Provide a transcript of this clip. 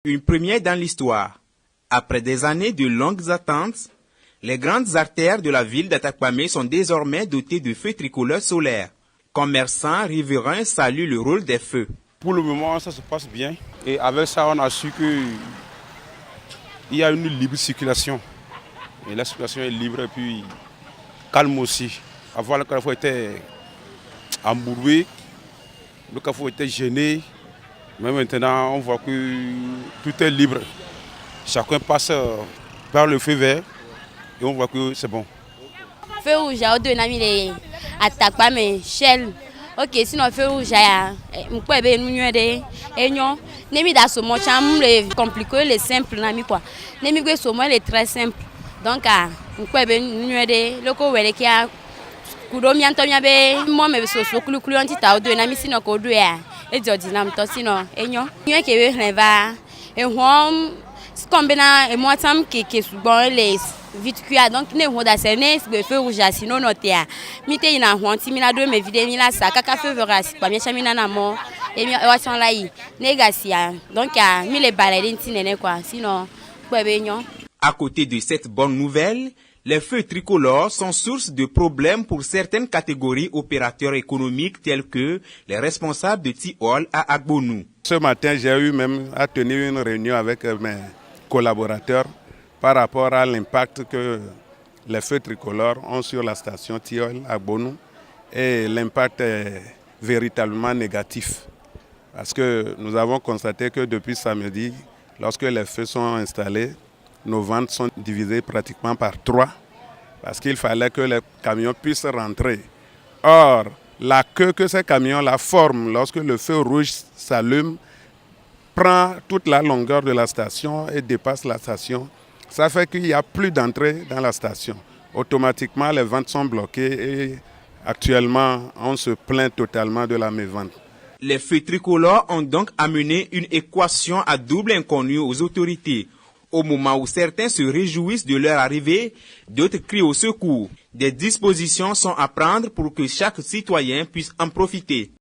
Une première dans l'histoire. Après des années de longues attentes, les grandes artères de la ville d'Atakpamé sont désormais dotées de feux tricolores solaires. Commerçants, riverains saluent le rôle des feux. Pour le moment, ça se passe bien. Et avec ça, on a su qu'il y a une libre circulation. Et la circulation est libre et puis calme aussi. Avant, le carrefour était embourbé, le carrefour était gêné. Mais maintenant, on voit que tout est libre. Chacun passe par le feu vert et on voit que c'est bon. Feu rouge, j'ai deux Atakpamé, Shell. Ok, sinon feu rouge, on peut bien nous aider. Et non, nemi da somo cham le compliqué, le simple nami quoi. Nemi que somo le très simple. Donc on peut bien nous aider. Le ko wele ki a kudomi antomia be mo me so kulu anti ta deux nami sinon ko deux ya. Et jodinam to sinon et non. Nous ke we reva et hom combina et moi tam que bon les vite cuit donc ne ho da sene le feu rouge sinon noter mi te ina ho anti mi la do me vide mi la sa kaka feu vert pa mi chamina na mo et mi wa son la yi negasia donc mi le balade ntinene quoi sinon quoi benyon. À côté de cette bonne nouvelle, les feux tricolores sont source de problèmes pour certaines catégories opérateurs économiques tels que les responsables de Tihol à Agbonou. Ce matin, j'ai eu même à tenir une réunion avec mes collaborateurs par rapport à l'impact que les feux tricolores ont sur la station Tihol à Agbonou, et l'impact est véritablement négatif. Parce que nous avons constaté que depuis samedi, lorsque les feux sont installés, nos ventes sont divisées pratiquement par 3 parce qu'il fallait que les camions puissent rentrer. Or, la queue que ces camions-là forment lorsque le feu rouge s'allume prend toute la longueur de la station et dépasse la station. Ça fait qu'il n'y a plus d'entrée dans la station. Automatiquement, les ventes sont bloquées et actuellement, on se plaint totalement de la mévente. Les feux tricolores ont donc amené une équation à double inconnue aux autorités. Au moment où certains se réjouissent de leur arrivée, d'autres crient au secours. Des dispositions sont à prendre pour que chaque citoyen puisse en profiter.